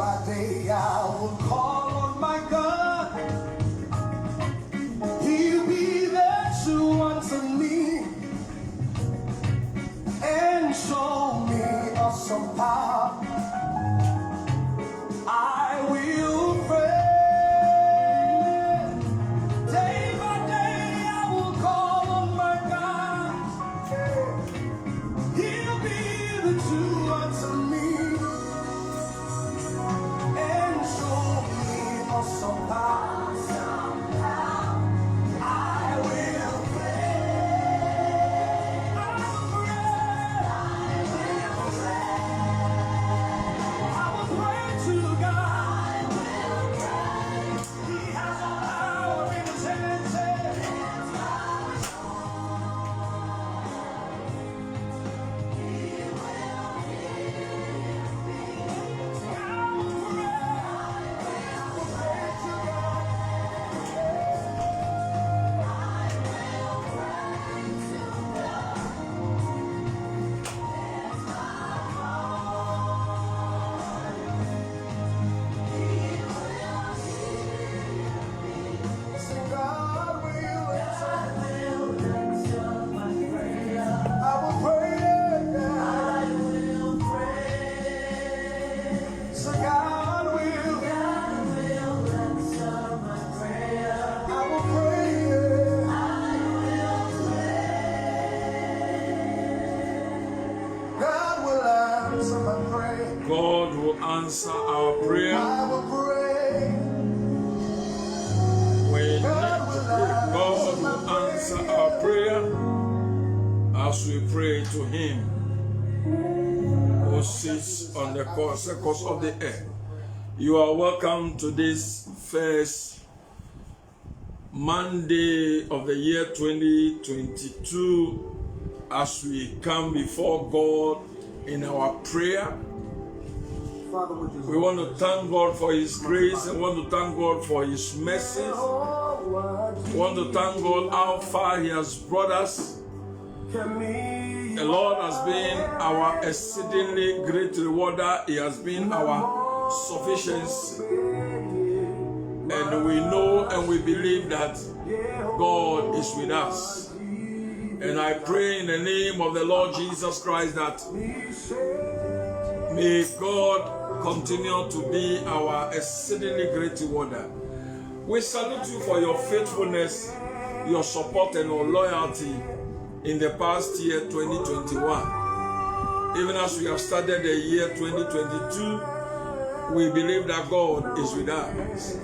by day I will call on my God. He'll be there to answer me and show me awesome power. I will pray. Day by day I will call on my God. He'll be there to answer me and show me awesome power. I will pray. I will pray to God. He has all power in his hands. God will answer our prayer. I will pray. We need to pray. God will answer our prayer as we pray to Him who sits on the circles of the earth. You are welcome to this first Monday of the year 2022 as we come before God in our prayer. We want to thank God for His grace and want to thank God for His mercy. We want to thank God how far He has brought us. The Lord has been our exceedingly great rewarder. He has been our sufficiency. And we know and we believe that God is with us. And I pray in the name of the Lord Jesus Christ that may God continue to be our exceedingly great rewarder. We salute you for your faithfulness, your support and your loyalty in the past year 2021. Even as we have started the year 2022, we believe that God is with us.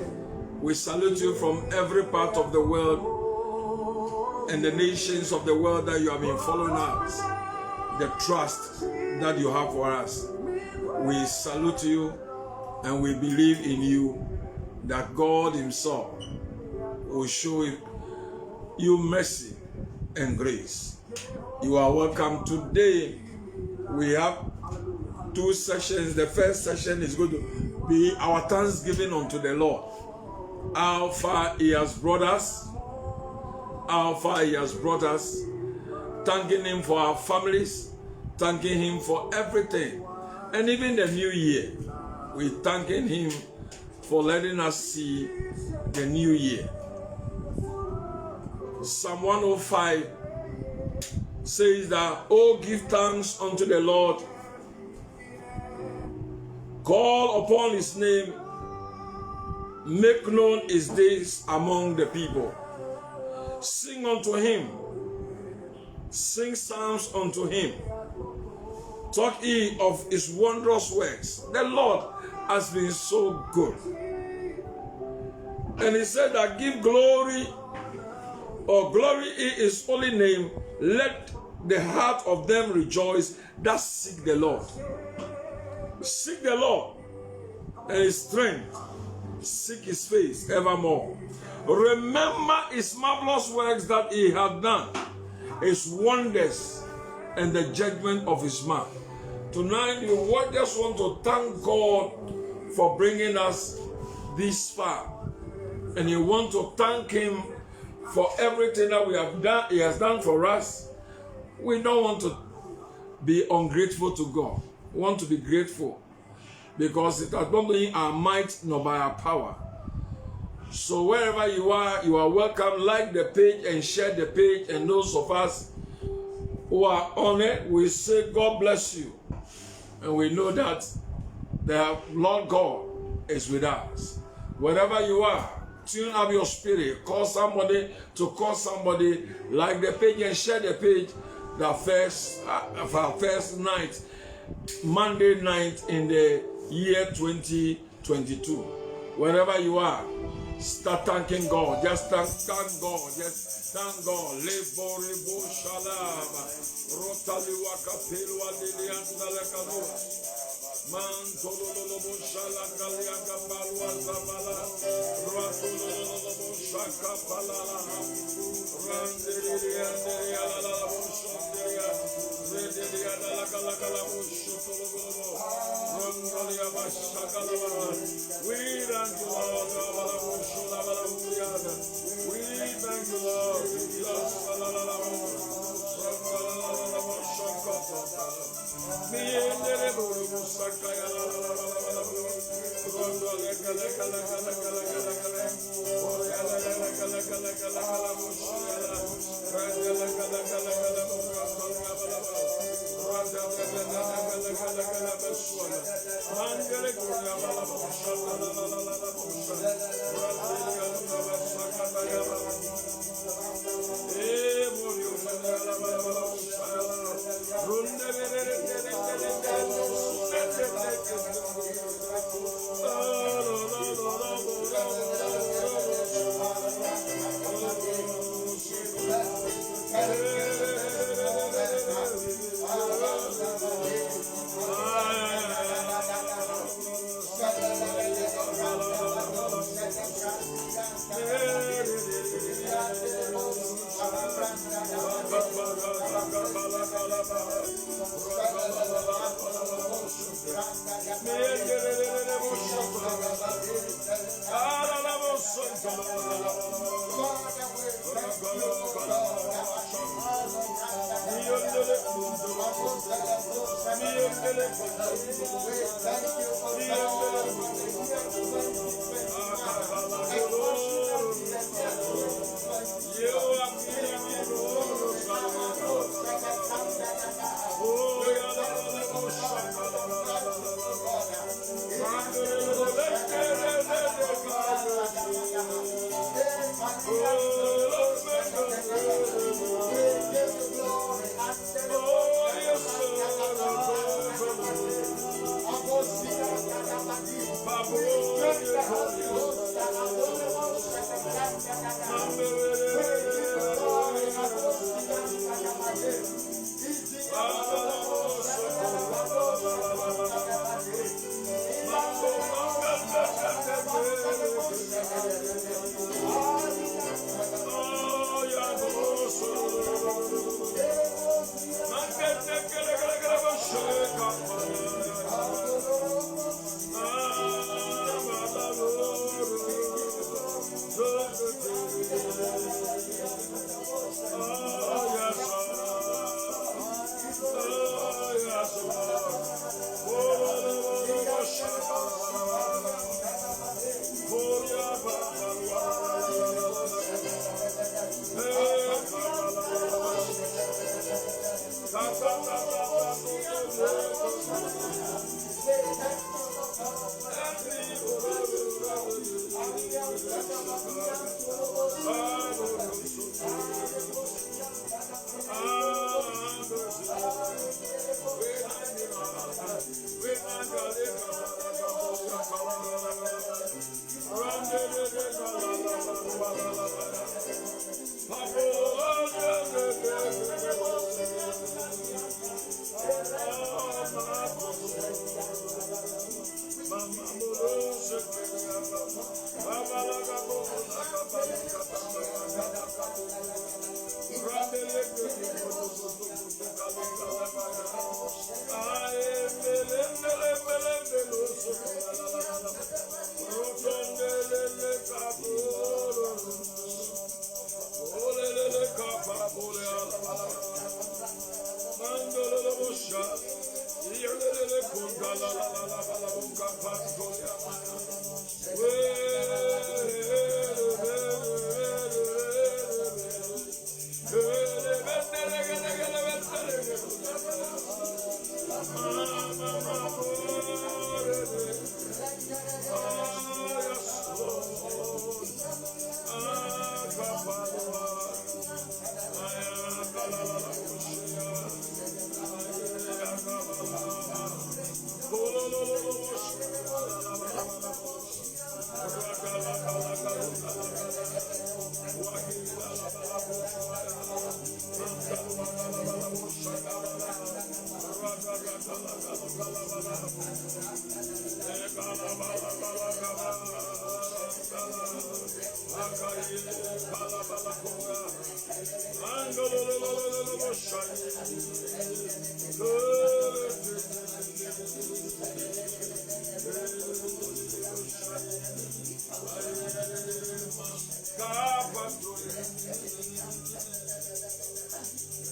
We salute you from every part of the world and the nations of the world that you have been following us, the trust that you have for us. We salute you and we believe in you that God Himself will show you mercy and grace. You are welcome. Today we have two sessions. The first session is going to be our thanksgiving unto the Lord. How far He has brought us. How far He has brought us. Thanking Him for our families. Thanking Him for everything. And even the new year, we thanking Him for letting us see the new year. Psalm 105 says that, "Oh, give thanks unto the Lord. Call upon His name. Make known His days among the people. Sing unto Him. Sing psalms unto Him. Talk ye of His wondrous works. The Lord has been so good." And He said that give glory in His holy name. Let the heart of them rejoice that seek the Lord. Seek the Lord and His strength. Seek His face evermore. Remember His marvelous works that He hath done, His wonders and the judgment of His mouth. Tonight, you just want to thank God for bringing us this far. And you want to thank Him for everything that we have done, He has done for us. We don't want to be ungrateful to God. We want to be grateful. because it has not been our might nor by our power. So wherever you are welcome. Like the page and share the page, and those of us who are on it, we say God bless you. And we know that the Lord God is with us. Wherever you are, tune up your spirit. Call somebody to call somebody. Like the page and share the page. The first night, Monday night in the year 2022. Wherever you are, start thanking God. Just thank God. Just thank God. Lebo rebo shalaba. Rotali wakapelu adilianda lekadua. Man tololobo shalakalia kabalwa zabala. Ratololobo shakapalala. Randelia alala shandelia. Redelia dalakala shotolobo. Randelia bashakala. We thank you, Lord. We thank you, Lord.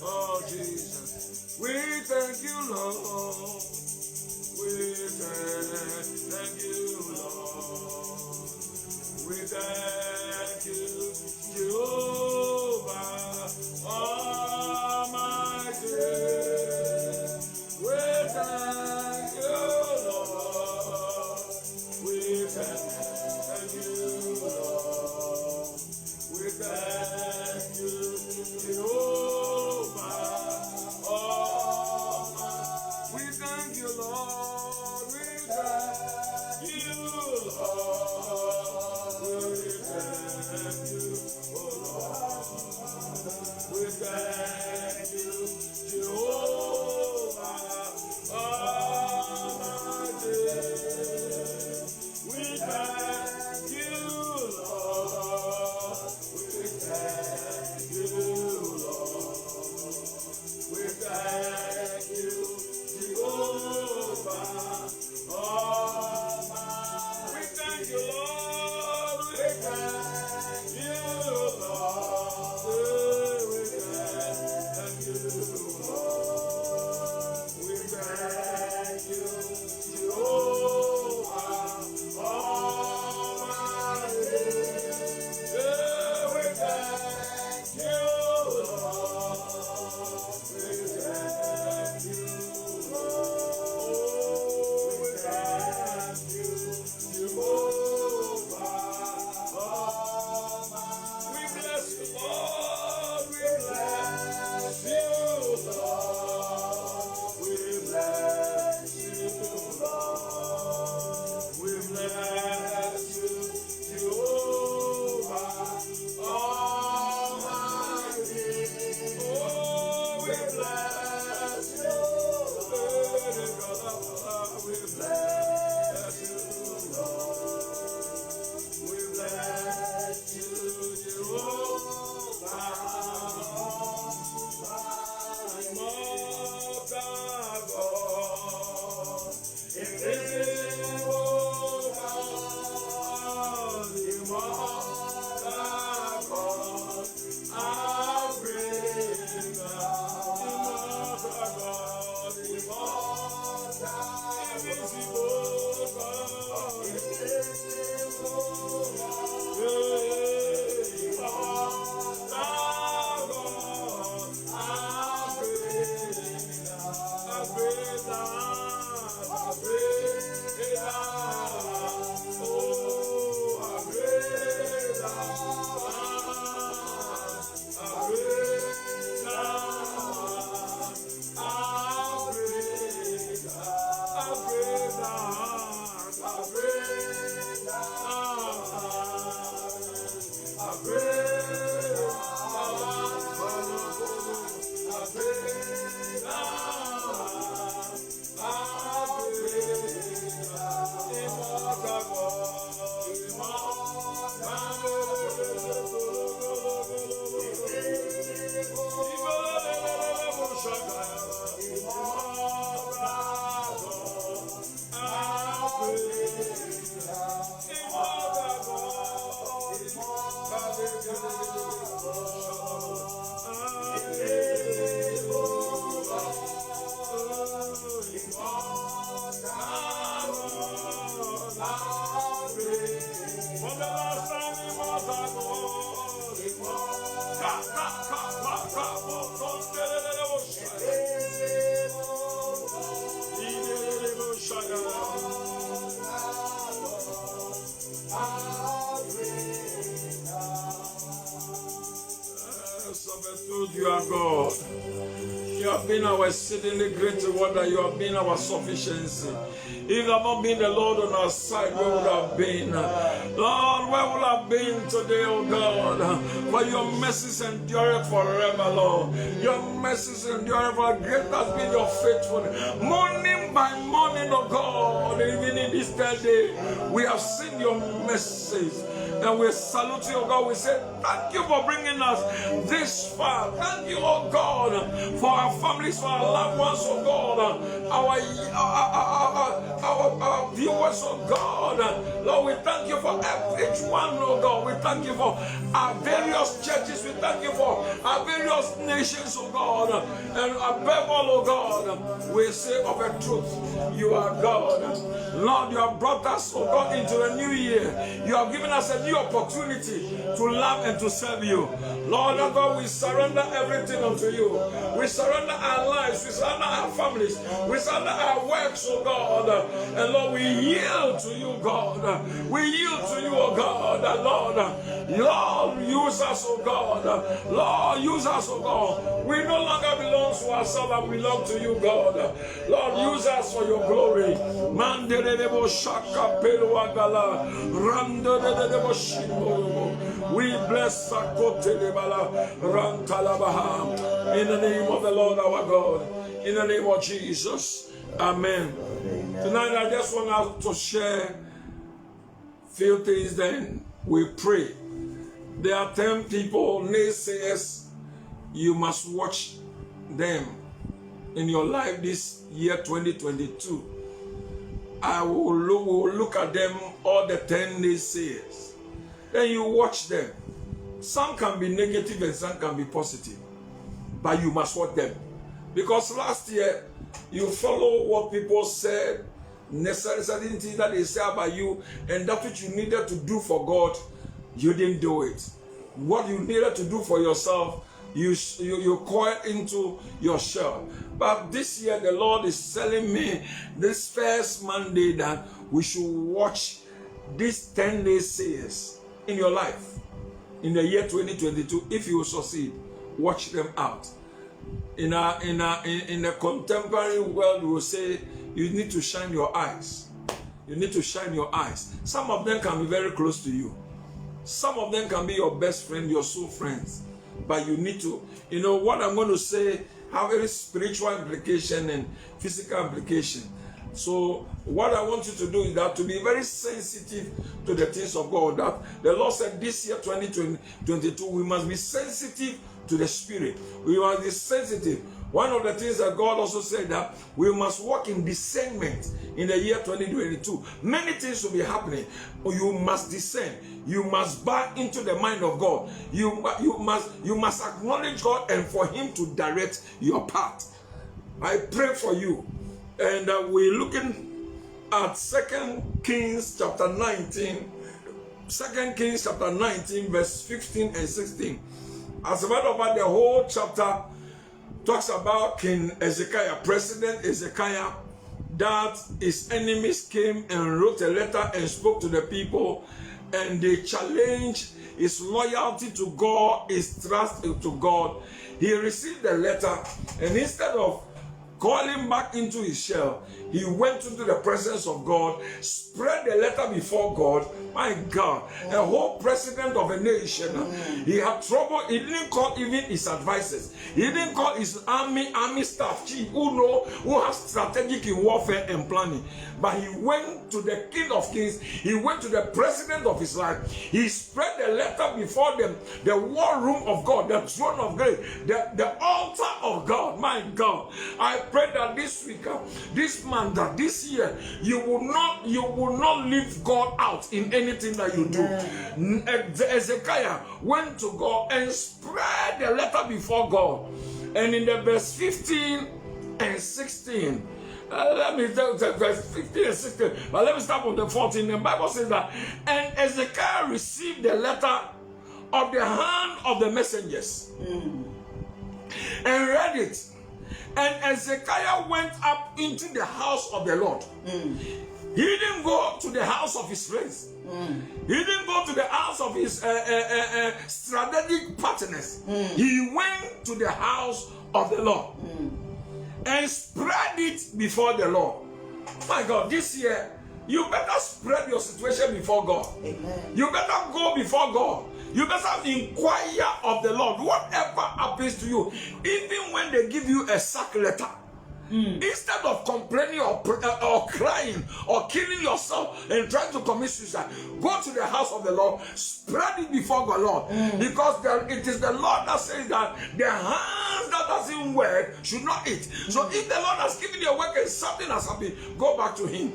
Oh, Jesus, we thank you, Lord. We thank you, Lord. We thank you, Jehovah Almighty. We thank you, Lord. We thank you, Lord. We thank you, Jehovah Almighty. been our exceedingly great wonder. You have been our sufficiency. If you have not been the Lord on our side, where would have been? Lord, where would have been today, oh God? For your mercies endure forever, Lord. Your mercies endure forever. Great has been your faithfulness. Morning by morning, oh God, even in this third day, we have seen your mercies. And we salute you, oh God. We say thank you for bringing us this far. Thank you, oh God, for our families, for our loved ones, oh God, our viewers, oh God. Lord, we thank you for each one, oh God. We thank you for our various churches. We thank you for our various nations, oh God. And above all, oh God, we say of a truth, you are God. Lord, you have brought us, oh God, into a new year. You have given us a new opportunity to love and to serve you. Lord, oh God, we surrender everything unto you. We surrender our lives. We surrender our families. We surrender our works, oh God. And Lord, we yield to you, God. We yield to you, oh God. Lord, use us, oh God. Lord, use us, oh God. We no longer belong to ourselves, but we belong to you, God. Lord, use us for your glory. We bless in the name of the Lord our God. In the name of Jesus. Amen. Tonight I just want to share few things, then we pray. There are 10 people, naysayers, you must watch them in your life this year 2022. I will look at them, all the 10 naysayers. Then you watch them. Some can be negative and some can be positive. But you must watch them. Because last year, you follow what people said, certain things that they say about you, and that which you needed to do for God, you didn't do it. What you needed to do for yourself, you coil into your shell. But this year, the Lord is telling me this first Monday that we should watch these 10 naysayers in your life. In the year 2022, if you succeed, watch them out. In the contemporary world, we will say you need to shine your eyes. You need to shine your eyes. Some of them can be very close to you. Some of them can be your best friend, your soul friends. But you need to, what I'm going to say have very spiritual implication and physical implication. So what I want you to do is that to be very sensitive to the things of God. That the Lord said this year 2022, we must be sensitive to the Spirit. We must be sensitive. One of the things that God also said that we must walk in discernment in the year 2022. Many things will be happening. You must discern. You must buy into the mind of God. You must acknowledge God and for Him to direct your path. I pray for you. And we're looking at 2 Kings chapter 19. 2 Kings chapter 19 verse 15 and 16. As a matter of fact, the whole chapter talks about King Hezekiah, President Hezekiah, that his enemies came and wrote a letter and spoke to the people, and they challenged his loyalty to God, his trust to God. He received the letter, and instead of calling back into his shell, he went into the presence of God, spread the letter before God. My God, a whole president of a nation, he had trouble. He didn't call even his advisors. He didn't call his army staff chief who has strategic in warfare and planning. But he went to the King of Kings. He went to the president of his life. He spread the letter before them, the war room of God, the throne of grace, the altar of God. My God, I pray that this week, this month, this year, you will not leave God out in anything that you do. Hezekiah went to God and spread the letter before God. And in the verse 15 and 16, let me tell you, verse 15 and 16, but let me start from the 14. The Bible says that, and Hezekiah received the letter of the hand of the messengers and read it. And Hezekiah went up into the house of the Lord. He didn't go to the house of his friends. He didn't go to the house of his strategic partners. He went to the house of the Lord. and spread it before the Lord. My God, this year, you better spread your situation before God. Amen. You better go before God. You better inquire of the Lord. Whatever happens to you, even when they give you a sack letter, instead of complaining or crying or killing yourself and trying to commit suicide, go to the house of the Lord, spread it before the Lord. Because it is the Lord that says that the hands that doesn't work should not eat. So if the Lord has given you a work and something has happened, go back to Him.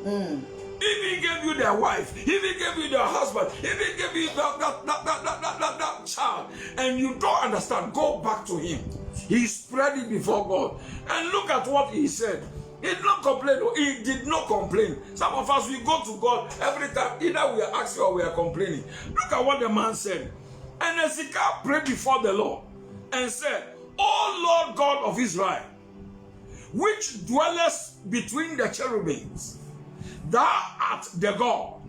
If He gave you the wife, if He gave you the husband, if He gave you that child, and you don't understand, go back to Him. He spread it before God. And look at what He said. He did not complain. He did not complain. Some of us, we go to God every time. Either we are asking or we are complaining. Look at what the man said. And Hezekiah prayed before the Lord and said, O Lord God of Israel, which dwellest between the cherubims, Thou art the God,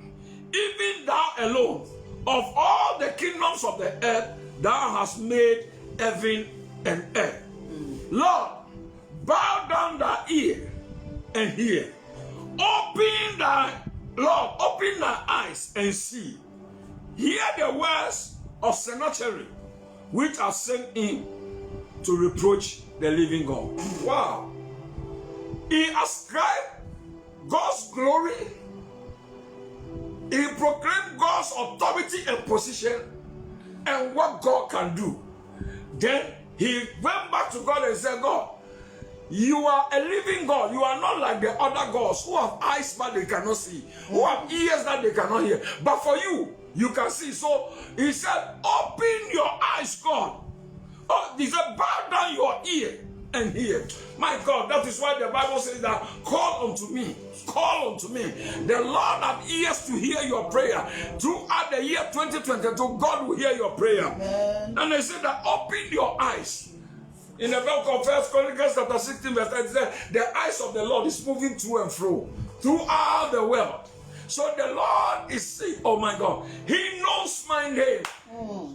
even Thou alone, of all the kingdoms of the earth, Thou hast made heaven and earth. Lord, bow down Thy ear and hear. Open Thy eyes and see. Hear the words of Sennacherib, which are sent in to reproach the living God. Wow. He ascribed God's glory. He proclaimed God's authority and position and what God can do. Then he went back to God and said, God, you are a living God. You are not like the other gods who have eyes but they cannot see, who have ears that they cannot hear. But for you, you can see. So he said, open your eyes, God. Oh, he said, bow down your ear and hear. My God, that is why the Bible says that call unto me. Call unto me. The Lord have ears to hear your prayer. Throughout the year 2022, God will hear your prayer. Amen. And they said that open your eyes. In the book of 1 Chronicles chapter 16 verse 30, it says, the eyes of the Lord is moving to and fro throughout the world. So the Lord is seeing, oh my God, He knows my name.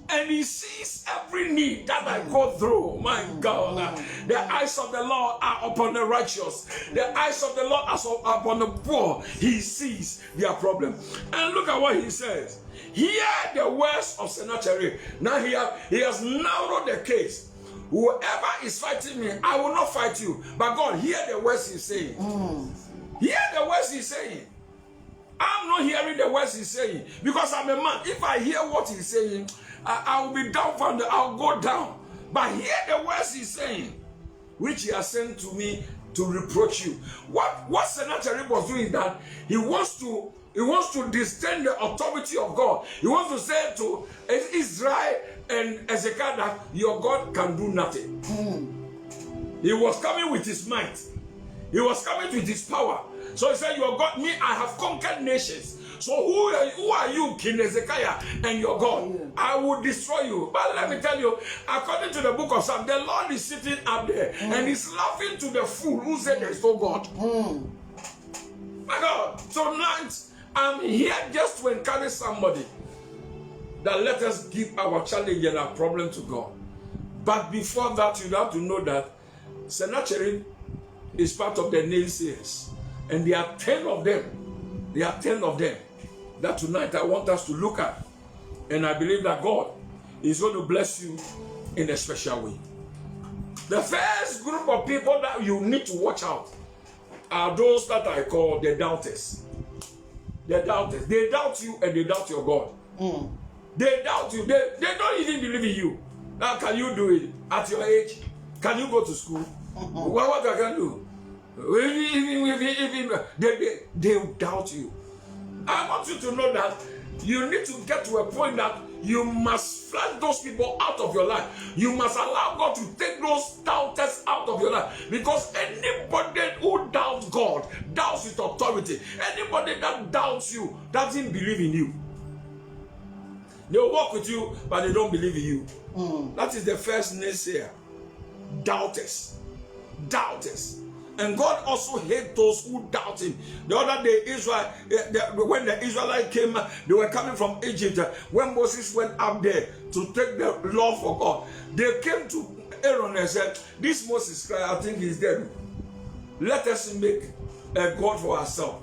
And He sees every need that I go through. My God, the eyes of the Lord are upon the righteous. The eyes of the Lord are upon the poor. He sees their problem. And look at what He says. Hear the words of Sennacherib. Now he has narrowed the case. Whoever is fighting me, I will not fight you. But God, hear the words He's saying. Hear the words He's saying. I'm not hearing the words He's saying because I'm a man. If I hear what He's saying, I will be dumbfounded. I'll go down. But hear the words He's saying, which He has sent to me to reproach you. What Sennacherib was doing is that he wants to disdain the authority of God. He wants to say to Israel and Hezekiah that your God can do nothing. He was coming with his might. He was coming with his power. So he said, your God, me, I have conquered nations. So who are you, King Hezekiah, and your God? I will destroy you. But let me tell you, according to the book of Psalms, the Lord is sitting up there and He's laughing to the fool who said there's no God. My God, tonight I'm here just to encourage somebody that let us give our challenge and our problem to God. But before that, you have to know that Sennacherib is part of the naysayers. And there are 10 of them. There are 10 of them that tonight I want us to look at. And I believe that God is going to bless you in a special way. The first group of people that you need to watch out are those that I call the doubters. The doubters. They doubt you and they doubt your God. They doubt you. They don't even believe in you. Now, can you do it at your age? Can you go to school? What I can do? They doubt you. I want you to know that you need to get to a point that you must flush those people out of your life. You must allow God to take those doubters out of your life. Because anybody who doubts God doubts His authority. Anybody that doubts you doesn't believe in you. They'll walk with you, but they don't believe in you. That is the first naysayer. Doubters. Doubters. And God also hates those who doubt Him. The other day, when the Israelites came, they were coming from Egypt. When Moses went up there to take the law for God, they came to Aaron and said, this Moses, I think he's dead. let us make a God for ourselves.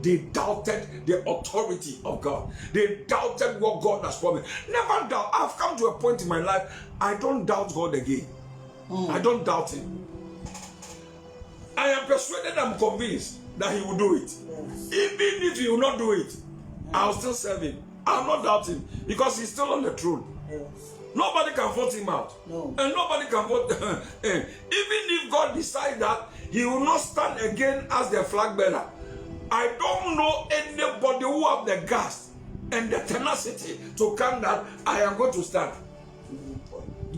They doubted the authority of God. They doubted what God has promised. Never doubt. I've come to a point in my life, I don't doubt God again. I don't doubt Him. I am persuaded, I'm convinced that He will do it. Even if He will not do it, I'll still serve Him. I'll not doubt Him because He's still on the throne. Nobody can vote Him out. And nobody can vote. Even if God decides that He will not stand again as the flag bearer, I don't know anybody who have the guts and the tenacity to come that I am going to stand.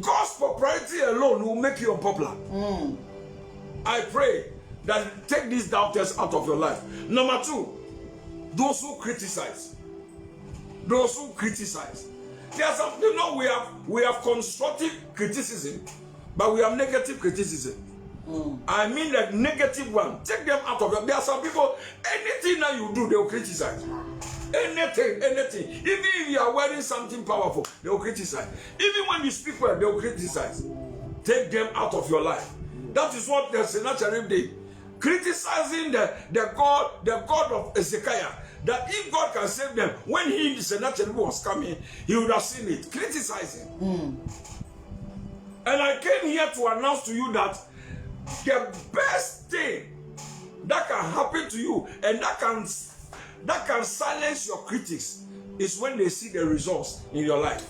God's propriety alone will make you unpopular. I pray that take these doubters out of your life. Number two, those who criticize. Those who criticize. There's some, you know, we have constructive criticism, but we have negative criticism. I mean the negative one. Take them out of it. There are some people, anything that you do, they will criticize. Anything. Even if you are wearing something powerful, they will criticize. Even when you speak well, they will criticize. Take them out of your life. That is what the Sennacherib did. Criticizing the God of Ezekiah. That if God can save them, when the Sennacherib was coming, he would have seen it. Criticizing. And I came here to announce to you that the best thing that can happen to you and that can silence your critics is when they see the results in your life.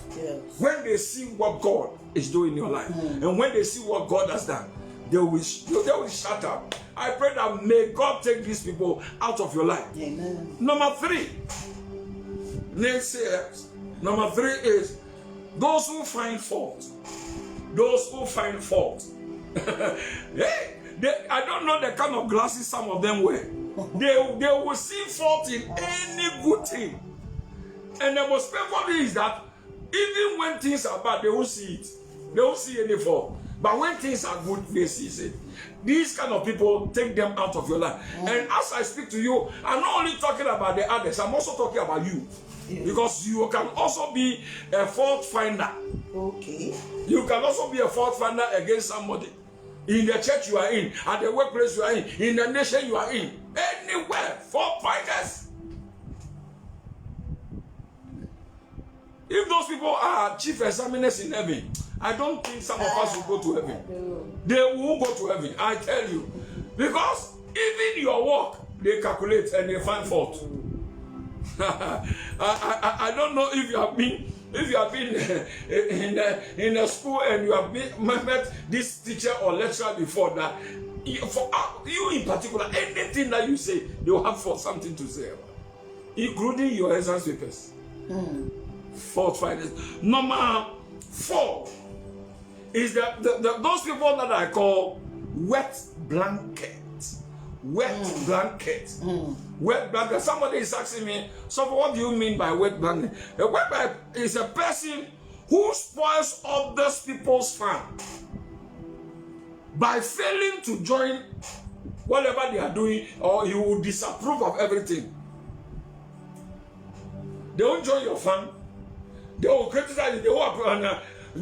When they see what God is doing in your life, and when they see what God has done, they will shut up. I pray that may God take these people out of your life. Amen. Number three is those who find fault. Those who find fault. Hey, I don't know the kind of glasses some of them wear. They will see fault in any good thing. And the most painful thing is that even when things are bad, they won't see it. They won't see any fault. But when things are good, they see it. These kind of people, take them out of your life. And as I speak to you, I'm not only talking about the others, I'm also talking about you. Because you can also be a fault finder. Okay. You can also be a fault finder against somebody. In the church you are in, at the workplace you are in the nation you are in, anywhere, fault finders. If those people are chief examiners in heaven, I don't think some of us will go to heaven. They will go to heaven, I tell you. Because even your work, they calculate and they find fault. I don't know if you have been in a school and you have met this teacher or lecturer before, that for you in particular, anything that you say, they will have for something to say about, including your exam papers. Fault finders. Number 4 is that those people that I call wet blankets. Wet blanket. Wet blanket. Somebody is asking me, so what do you mean by wet blanket? A wet blanket is a person who spoils other people's fun by failing to join whatever they are doing, or he will disapprove of everything. They won't join your fun. They will criticize you. They will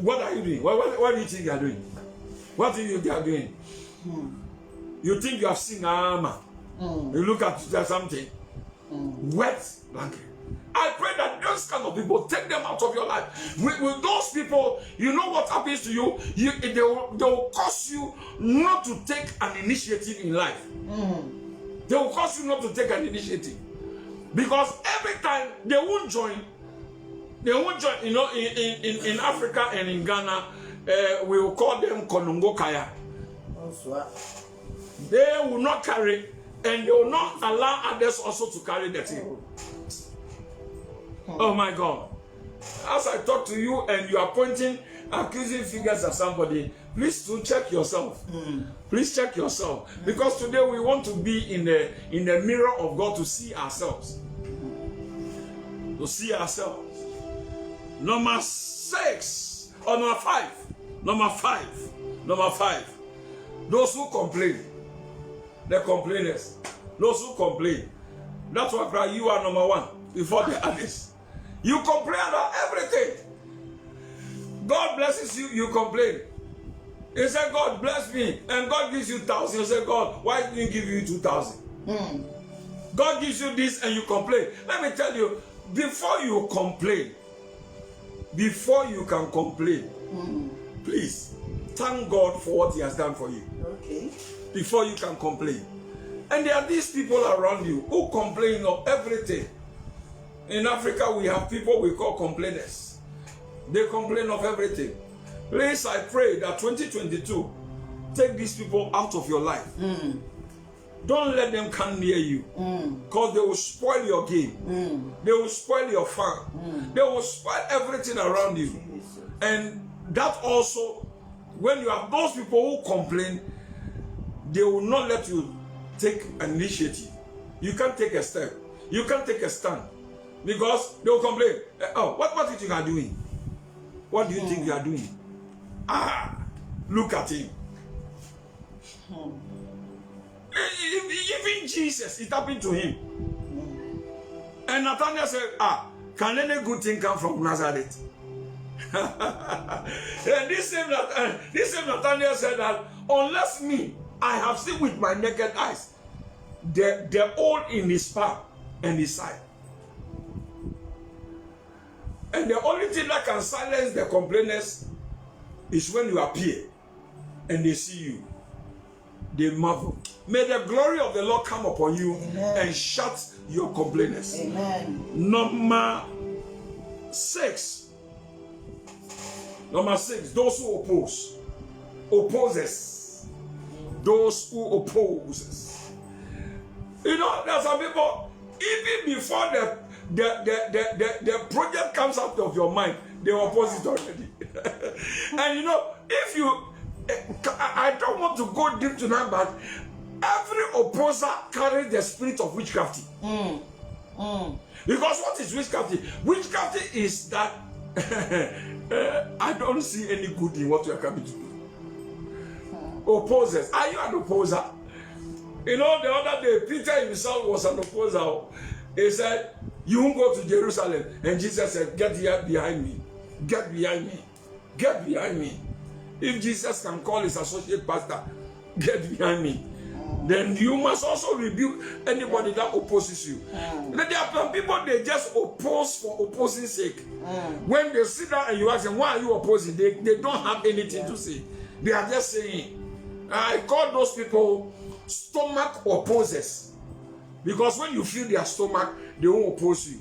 what are you doing? What do you think you are doing? What do you think they are doing? You think you have seen armor. You look at something. Wet blanket. I pray that those kind of people, take them out of your life. With those people, you know what happens to you? They will cause you not to take an initiative in life. They will cause you not to take an initiative. Because every time they won't join, you know, in Africa and in Ghana, we will call them Konongo Kaya. They will not carry, and they will not allow others also to carry the thing. Oh my God. As I talk to you and you are pointing accusing fingers at somebody, please do check yourself. Please check yourself. Because today we want to be in the mirror of God to see ourselves. To see ourselves. Number 6 or number 5. Number 5. Those who complain. The complainers. Those who complain. That's why you are number 1 before the others. You complain about everything. God blesses you, you complain. You say, God bless me, and God gives you 1,000. You say, God, why didn't He give you 2,000? God gives you this and you complain. Let me tell you, before you complain, before you can complain, please thank God for what He has done for you. Okay. Before you can complain. And there are these people around you who complain of everything. In Africa, we have people we call complainers. They complain of everything. Please, I pray that 2022, take these people out of your life. Don't let them come near you, because they will spoil your game. They will spoil your farm. They will spoil everything around you. And that also, when you have those people who complain, they will not let you take an initiative. You can't take a step. You can't take a stand, because they will complain. Oh, what do you think you are doing? What do you think you are doing? Look at him. Even Jesus, it happened to him. And Nathanael said, can any good thing come from Nazareth? And this same Nathanael said that unless me, I have seen with my naked eyes the hole in his palm and his side. And the only thing that can silence the complainers is when you appear and they see you. They marvel. May the glory of the Lord come upon you. Amen. And shut your complainers. Amen. Number 6. Those who oppose. Opposes. Those who opposes. You know, there are some people, even before the project comes out of your mind, they oppose it already. And you know, if you, I don't want to go deep tonight, but every opposer carries the spirit of witchcraft. Because what is witchcraft? Witchcraft is that I don't see any good in what you are coming to do. Opposers. Are you an opposer? You know, the other day, Peter himself was an opposer. He said, you won't go to Jerusalem. And Jesus said, get here behind me. Get behind me. Get behind me. If Jesus can call his associate pastor, get behind me, then you must also rebuke anybody that opposes you. There are some people, they just oppose for opposing sake. When they sit down and you ask them, why are you opposing? They don't have anything to say. They are just saying. I call those people stomach opposers. Because when you fill their stomach, they won't oppose you.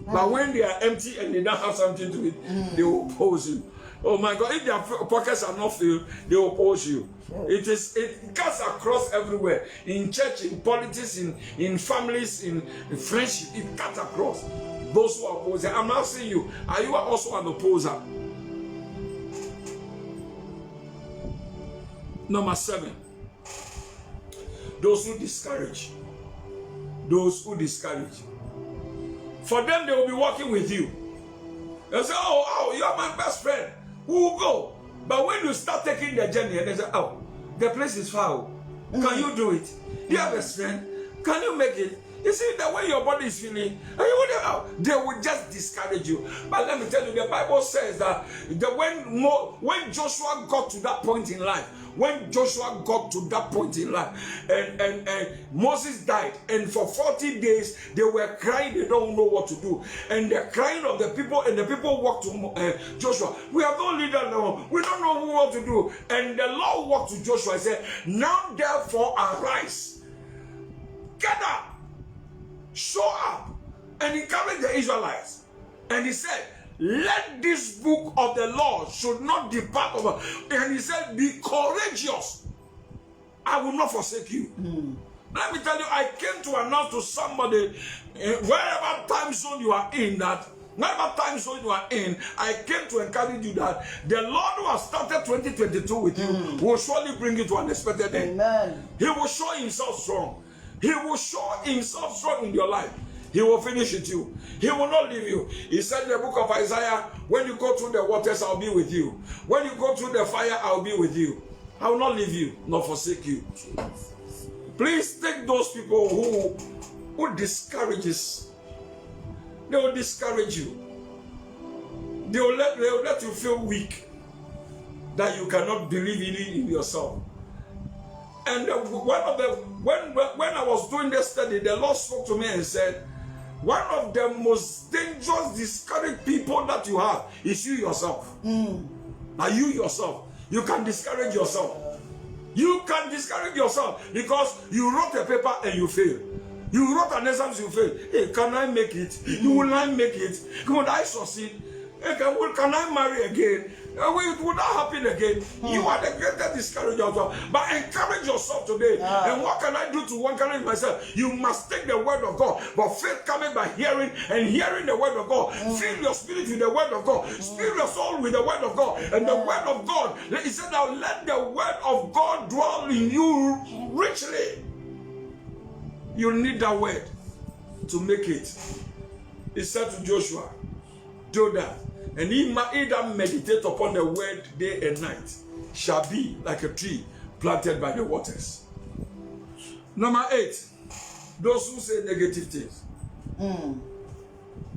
But when they are empty and they don't have something to eat, they will oppose you. Oh my God, if their pockets are not filled, they will oppose you. It cuts across everywhere. In church, in politics, in families, in friendship, it cuts across. Those who are opposing. I'm asking you, are you also an opposer? Number 7. Those who discourage. Those who discourage. For them, they will be working with you. They'll say, oh, you are my best friend. Who will go? But when you start taking the journey, and they say, oh, the place is far. Can you do it? You have a strength. Can you make it? You see, the way your body is feeling, they will just discourage you. But let me tell you, the Bible says that when Joshua got to that point in life, and Moses died, and for 40 days they were crying, they don't know what to do. And the crying of the people, and the people walked to Joshua, we have no leader now, we don't know what to do. And the Lord walked to Joshua and said, now therefore arise, get up, show up, and encourage the Israelites. And he said, let this book of the law should not depart over. And he said, be courageous. I will not forsake you. Let me tell you, I came to announce to somebody, wherever time zone you are in, I came to encourage you that the Lord who has started 2022 with you will surely bring you to an expected end. Amen. He will show himself strong. He will show himself strong in your life. He will finish with you. He will not leave you. He said in the book of Isaiah, when you go through the waters, I'll be with you. When you go through the fire, I'll be with you. I will not leave you, nor forsake you. Please take those people who discourages. They will discourage you. They will let you feel weak. that you cannot believe in yourself. And when I was doing this study, the Lord spoke to me and said, one of the most dangerous, discouraged people that you have is you yourself. Now you yourself, you can discourage yourself. You can discourage yourself because you wrote a paper and you fail. You wrote an exam, you fail. Hey, can I make it? Will I make it? Could I succeed? Hey, can I marry again? It would not happen again. You are the greatest discourager. But encourage yourself today. And what can I do to encourage myself? You must take the word of God. But faith coming by hearing, and hearing the word of God. Fill your spirit with the word of God. Fill your soul with the word of God. And the word of God, he said, now let the word of God dwell in you richly. You need that word to make it. He said to Joshua, do that. And he that meditate upon the word day and night shall be like a tree planted by the waters. Number 8, those who say negative things.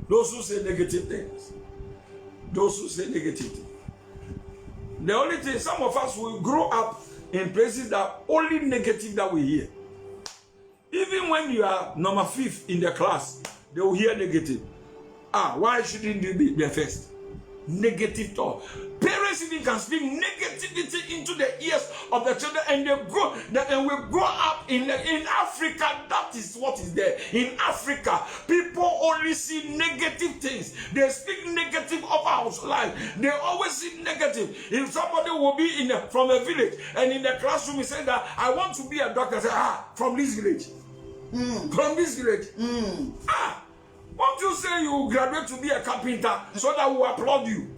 Those who say negative things. Those who say negative things. The only thing, some of us will grow up in places that only negative that we hear. Even when you are number 5th in the class, they will hear negative. Why shouldn't you be the first? Negative talk. Parents even can speak negativity into the ears of the children, and and we grow up in Africa. That is what is there. In Africa, people only see negative things. They speak negative of our life. They always see negative. If somebody will be from a village and in the classroom he say that I want to be a doctor, say from this village. From this village. Won't you say you graduate to be a carpenter so that we applaud you?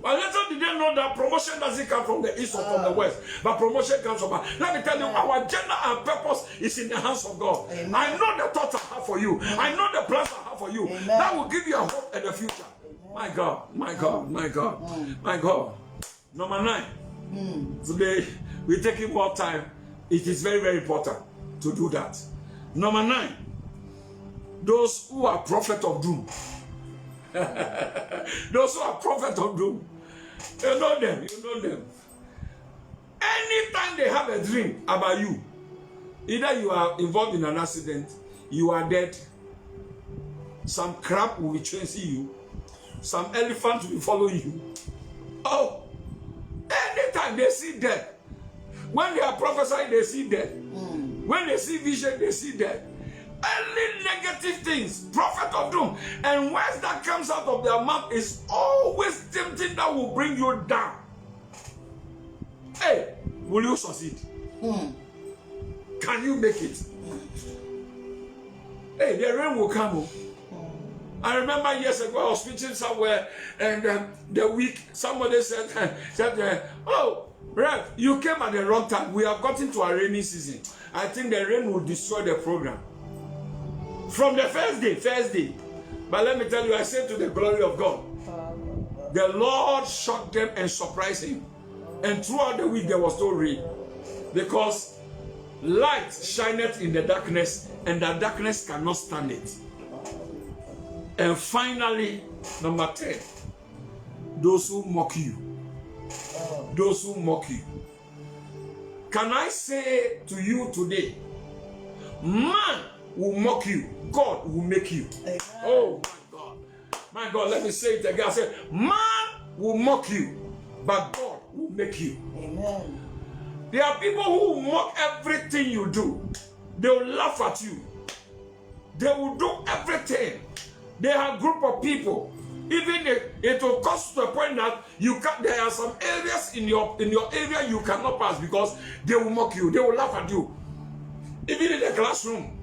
But little did they know that promotion doesn't come from the east or from the west, but promotion comes from. Let me tell you, our agenda and purpose is in the hands of God. Amen. I know the thoughts I have for you. I know the plans I have for you. Amen. That will give you a hope in the future. Amen. My God, my God, my God, my God. Number 9. Today we're taking more time. It is very, very important to do that. Number 9. Those who are prophet of doom. Those who are prophet of doom. You know them. You know them. Anytime they have a dream about you, either you are involved in an accident, you are dead, some crab will be chasing you, some elephant will be following you. Oh, anytime they see death. When they are prophesying, they see death. When they see vision, they see death. Any negative things, prophet of doom, and words that comes out of their mouth is always something that will bring you down. Hey, will you succeed? Can you make it? Hey, the rain will come. I remember years ago I was preaching somewhere, and the week somebody said, oh, Rev, you came at the wrong time. We have gotten to a rainy season. I think the rain will destroy the program. From the first day. But let me tell you, I said to the glory of God, the Lord shocked them and surprised him. And throughout the week there was no rain. Because light shineth in the darkness, and the darkness cannot stand it. And finally, number 10, those who mock you. Those who mock you. Can I say to you today, man will mock you, God will make you. Amen. Oh my God. My God, let me say it again. I say, man will mock you, but God will make you. Amen. There are people who will mock everything you do. They will laugh at you. They will do everything. They are a group of people. Even it will cost to a point that there are some areas in your area you cannot pass because they will mock you. They will laugh at you. Even in the classroom.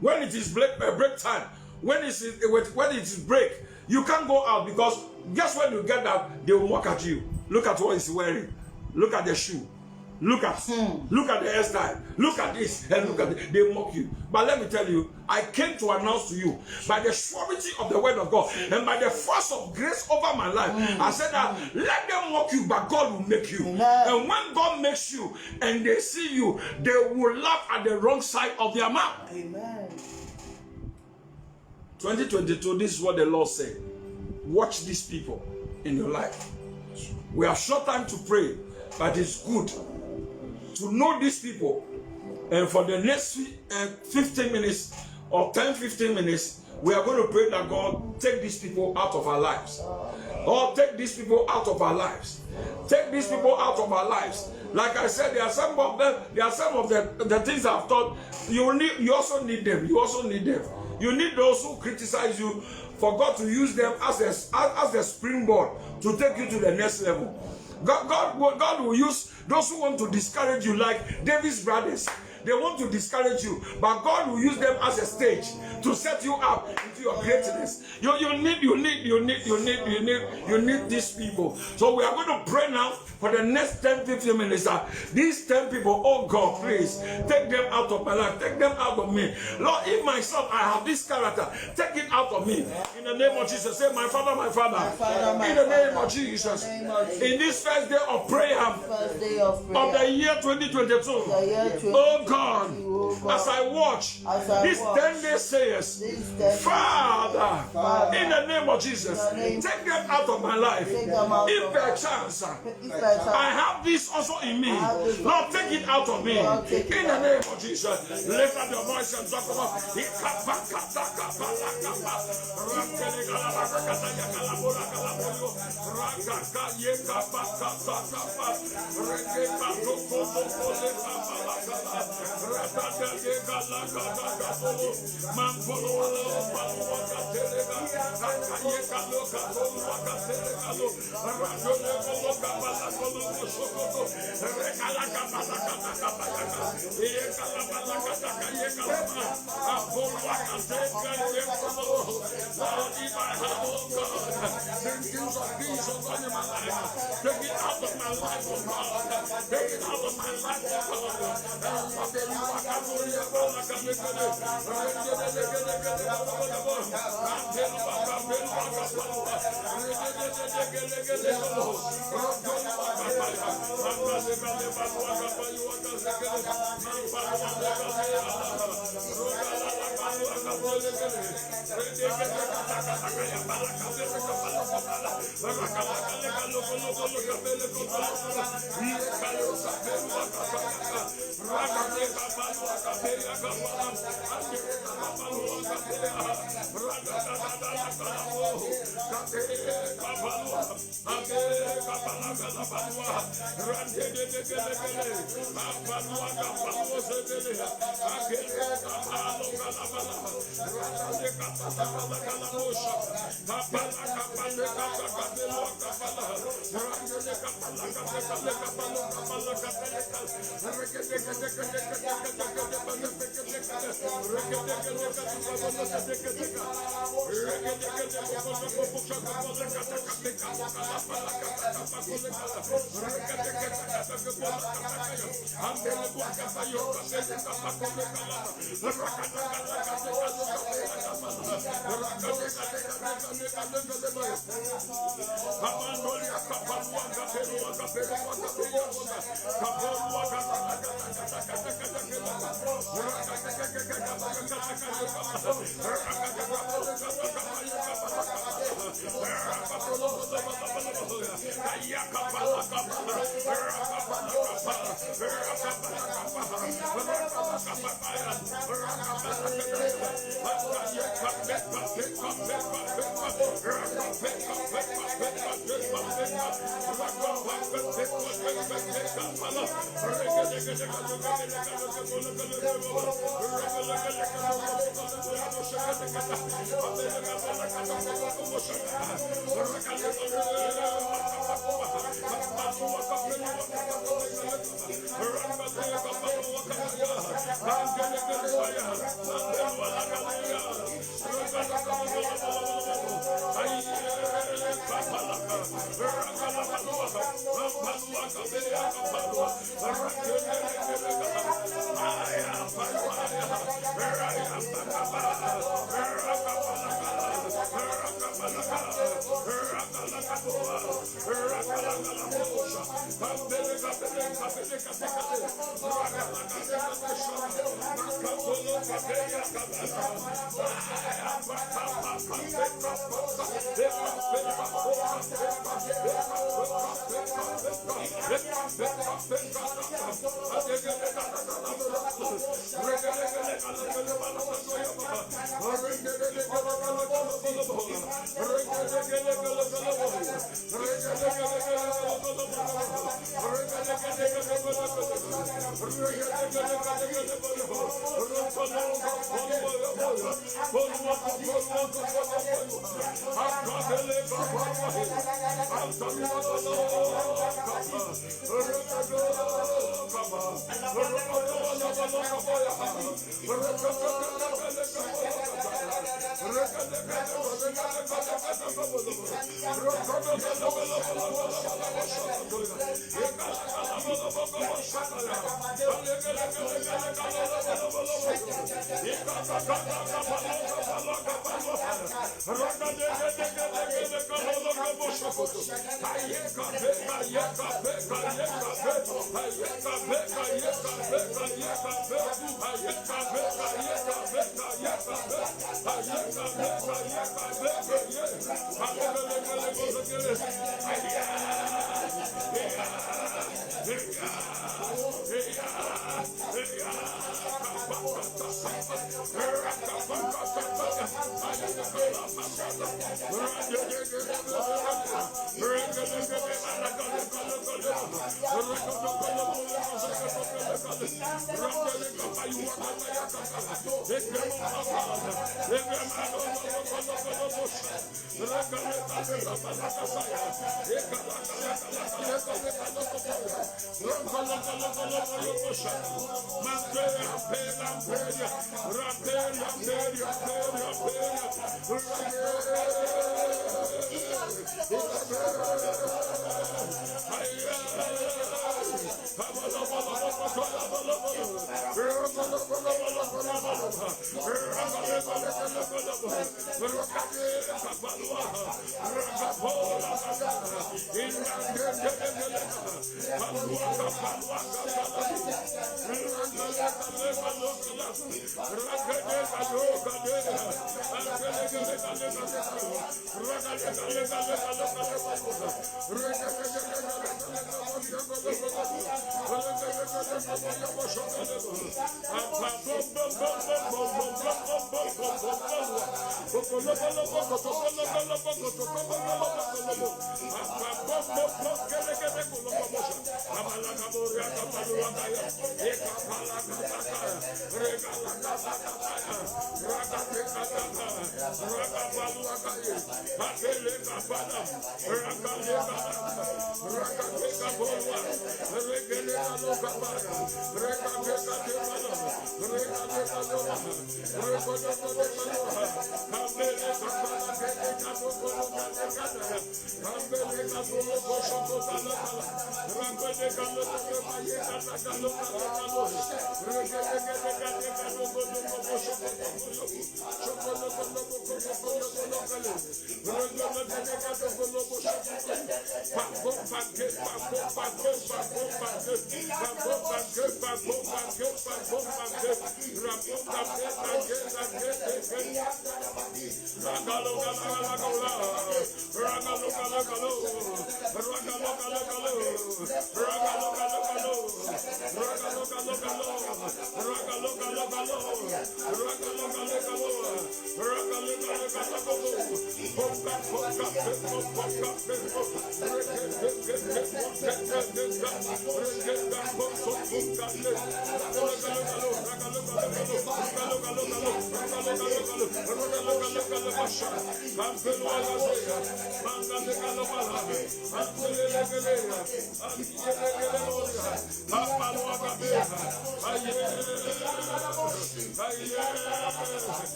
When it is break time, when it is break, you can't go out because guess when you get out, they will mock at you. Look at what he's wearing. Look at the shoe. Look at the hairstyle. Look at this and look at it. They mock you. But let me tell you, I came to announce to you by the surety of the word of God and by the force of grace over my life. I said that let them mock you, but God will make you. Amen. And when God makes you and they see you, they will laugh at the wrong side of their mouth. Amen. 2022, this is what the Lord said. Watch these people in your life. We have short time to pray, but it's good to know these people. And for the next 15 minutes or 10-15 minutes, we are going to pray that God take these people out of our lives. Or take these people out of our lives. Take these people out of our lives. Like I said, there are some of them. There are some of the things I've taught. You also need them. You also need them. You need those who criticize you, for God to use them as a springboard to take you to the next level. God will use those who want to discourage you, like David's brothers. They want to discourage you, but God will use them as a stage to set you up into your greatness. You need these people. So we are going to pray now for the next 10-15 minutes. These 10 people, oh God, please take them out of my life. Take them out of me. Lord, if myself I have this character, take it out of me. In the name of Jesus, say, my Father, my Father. In the name of Jesus. In this first day of prayer of the year 2022, oh God, as I watch these 10-day sayers, Father, in the name of Jesus, take them out of my life. If by chance I have this also in me, Lord, take it out of me. In the name of Jesus, lift up your voice and talk about take it out of my life, oh God. Take it out of my life, oh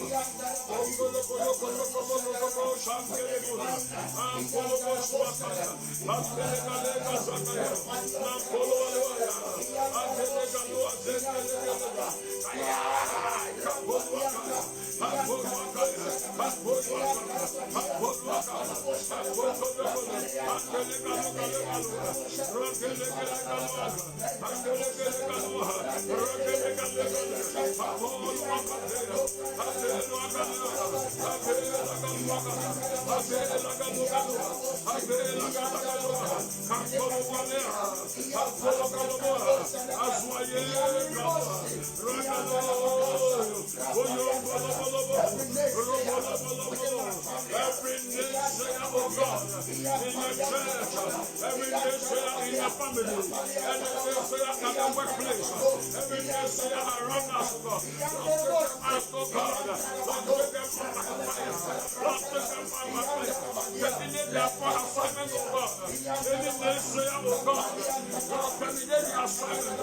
Raka Every nation of God in your church, every nation in your family, every nation at the workplace, every nation around us, God. Ask God, Lord, take them from my fire. Lord, take them from my fire. Terminate their assignment of God. Any nation of God, Lord, terminate the assignment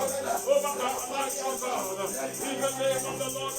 over our lives, of God. In the name of the Lord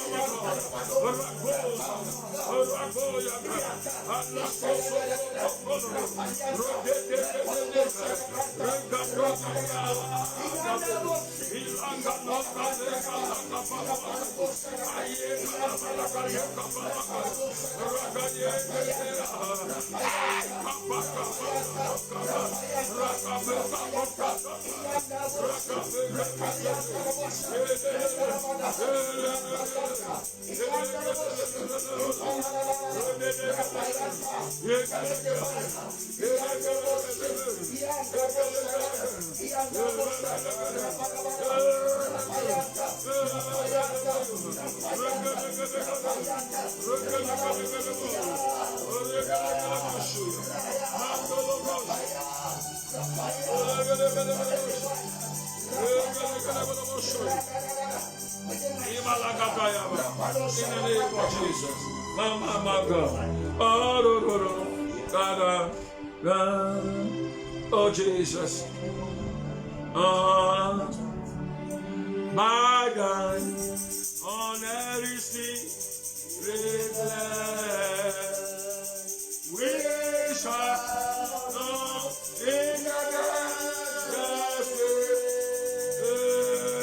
our God. In the name of Jesus, my God, oh Jesus, my God, on every street, we shall know in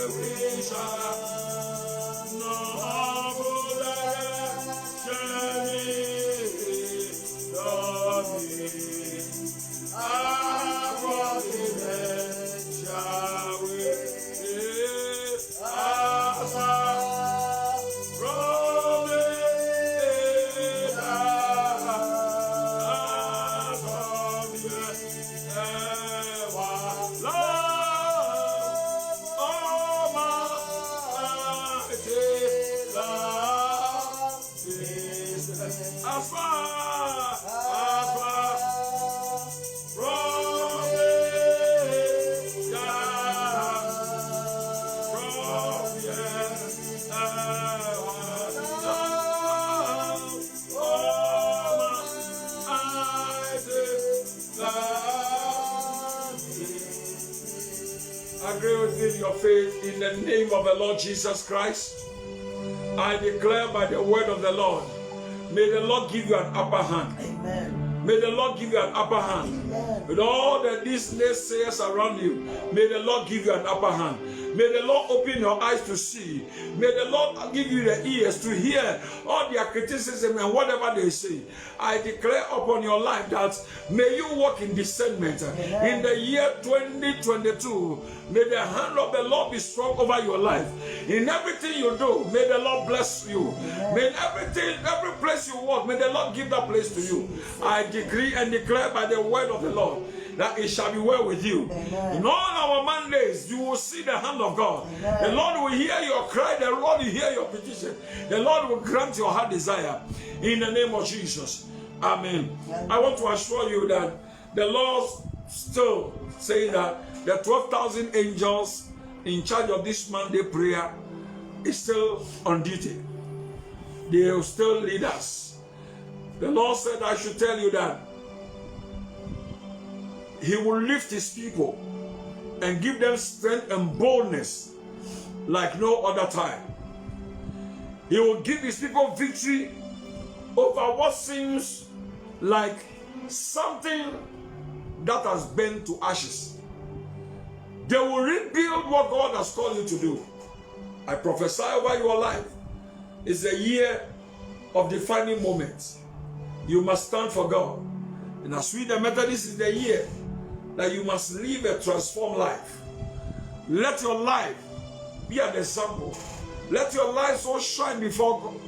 we shall. Your faith in the name of the Lord Jesus Christ. I declare by the word of the Lord, may the Lord give you an upper hand. Amen. May the Lord give you an upper hand. Amen. With all that these naysayers around you, may the Lord give you an upper hand. May the Lord open your eyes to see. May the Lord give you the ears to hear all their criticism and whatever they say. I declare upon your life that may you walk in discernment. Amen. In the year 2022, may the hand of the Lord be strong over your life. In everything you do, may the Lord bless you. Amen. May every place you walk, may the Lord give that place to you. I decree and declare by the word of the Lord that it shall be well with you. Amen. In all our Mondays, you will see the hand of God. Amen. The Lord will hear your cry. The Lord will hear your petition. The Lord will grant your heart desire. In the name of Jesus. Amen. Amen. I want to assure you that the Lord still saying that the 12,000 angels in charge of this Monday prayer is still on duty. They will still lead us. The Lord said I should tell you that He will lift His people and give them strength and boldness like no other time. He will give His people victory over what seems like something that has burned to ashes. They will rebuild what God has called you to do. I prophesy over your life. It's a year of defining moments. You must stand for God. And as we the Methodists, is the year that you must live a transformed life. Let your life be an example. Let your life so shine before God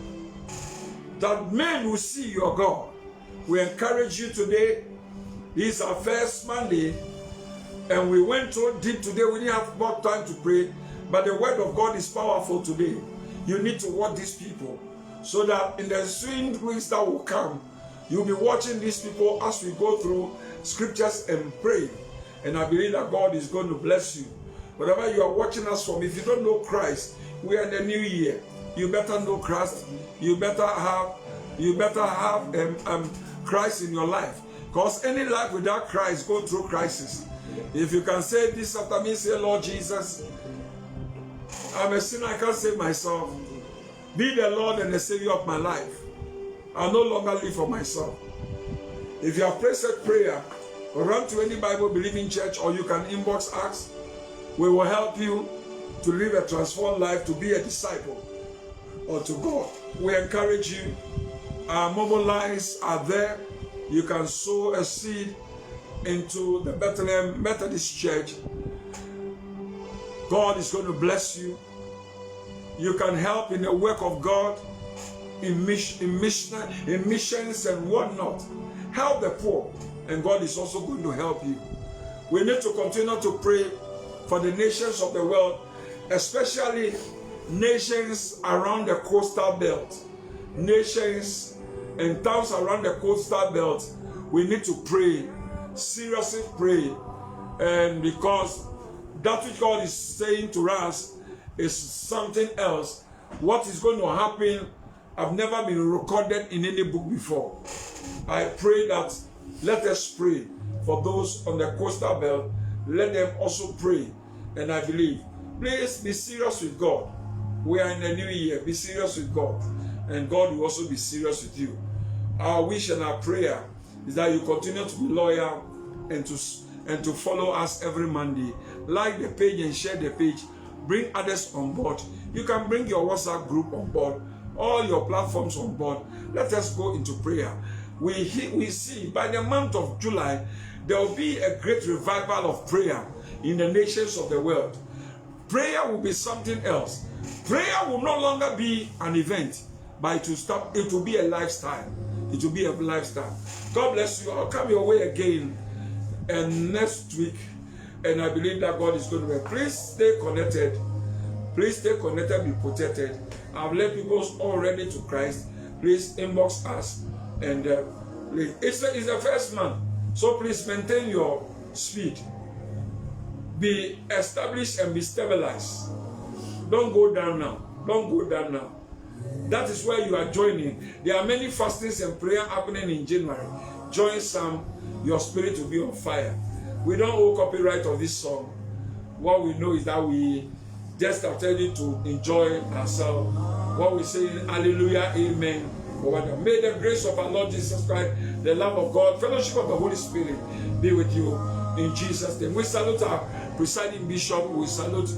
that men will see your God. We encourage you today. This is our first Monday, and we went so deep today. We didn't have more time to pray, but the word of God is powerful today. You need to watch these people so that in the ensuing weeks that will come, you'll be watching these people as we go through scriptures and pray. And I believe that God is going to bless you. Whatever you are watching us from, if you don't know Christ, we are in the new year. You better know Christ. You better have Christ in your life. Because any life without Christ go through crisis. If you can say this after me, say, Lord Jesus, I'm a sinner, I can't save myself. Be the Lord and the Savior of my life. I'll no longer live for myself. If you have prayed that prayer, run to any Bible-believing church, or you can inbox us. We will help you to live a transformed life, to be a disciple unto God. We encourage you. Our mobile lines are there. You can sow a seed into the Bethlehem Methodist Church. God is going to bless you. You can help in the work of God, in missions and whatnot. Help the poor, and God is also going to help you. We need to continue to pray for the nations of the world, especially nations around the coastal belt, nations and towns around the coastal belt. We need to pray, seriously pray, and because that which God is saying to us is something else. What is going to happen have never been recorded in any book before. I pray that let us pray for those on the coastal belt. Let them also pray, and I believe. Please be serious with God. We are in the new year. Be serious with God, and God will also be serious with you. Our wish and our prayer is that you continue to be loyal and to follow us every Monday. Like the page and share the page. Bring others on board. You can bring your WhatsApp group on board, all your platforms on board. Let us go into prayer. We see by the month of July, there will be a great revival of prayer in the nations of the world. Prayer will be something else. Prayer will no longer be an event, but it will be a lifestyle. It will be a lifestyle. God bless you. I'll come your way again and next week. And I believe that God is going to be. Please stay connected. Please stay connected, be protected. I've led people already to Christ. Please inbox us. And it's the first month. So please maintain your speed. Be established and be stabilized. Don't go down now. Don't go down now. That is where you are joining. There are many fastings and prayer happening in January. Join some. Your spirit will be on fire. We don't owe copyright of this song. What we know is that we just are telling you to enjoy ourselves. What we say is hallelujah, amen. May the grace of our Lord Jesus Christ, the love of God, fellowship of the Holy Spirit be with you in Jesus' name. We salute our presiding bishop. We salute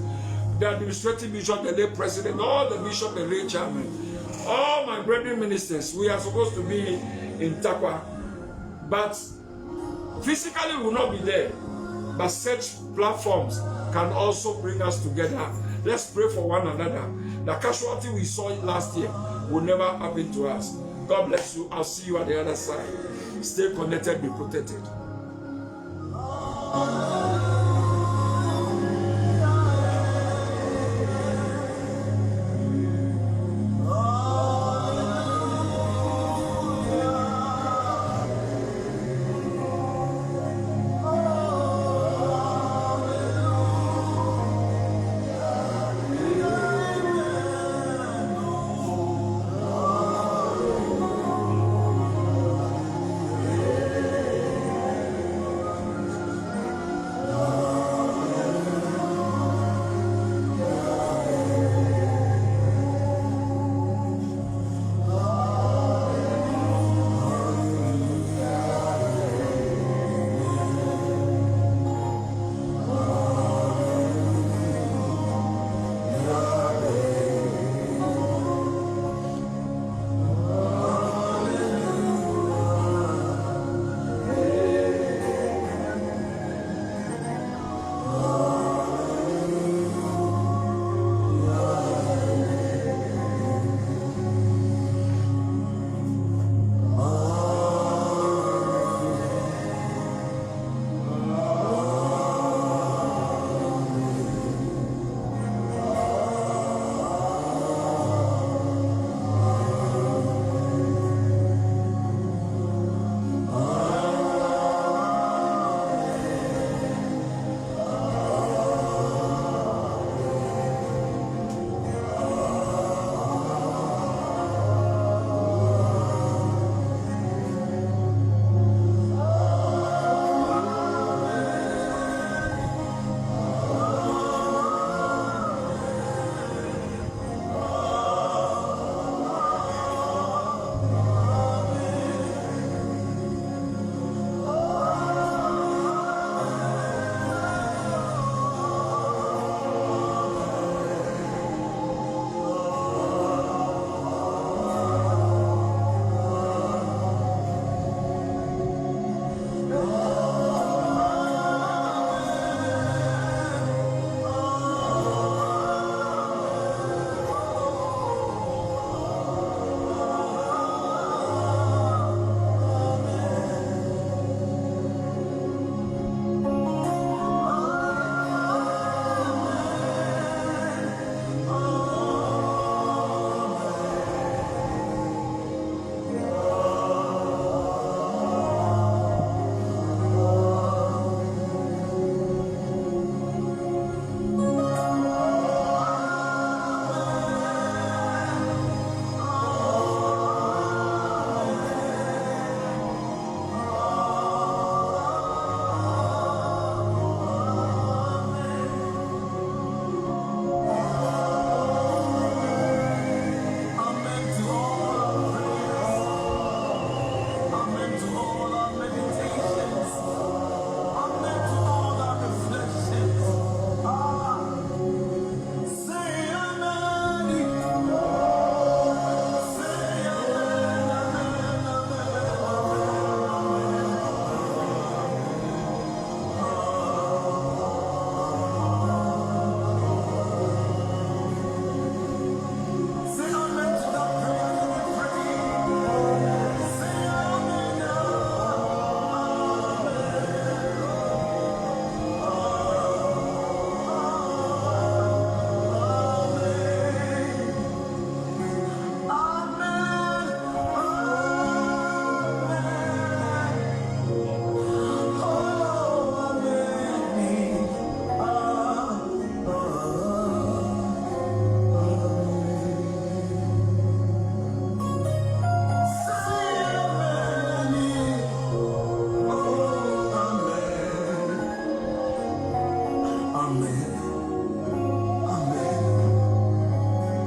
the administrative bishop, the lay president, all the bishop and lay chairman, all my brethren ministers. We are supposed to be in Takwa, but physically we will not be there. But such platforms can also bring us together. Let's pray for one another. The casualty we saw last year will never happen to us. God bless you. I'll see you at the other side. Stay connected, be protected.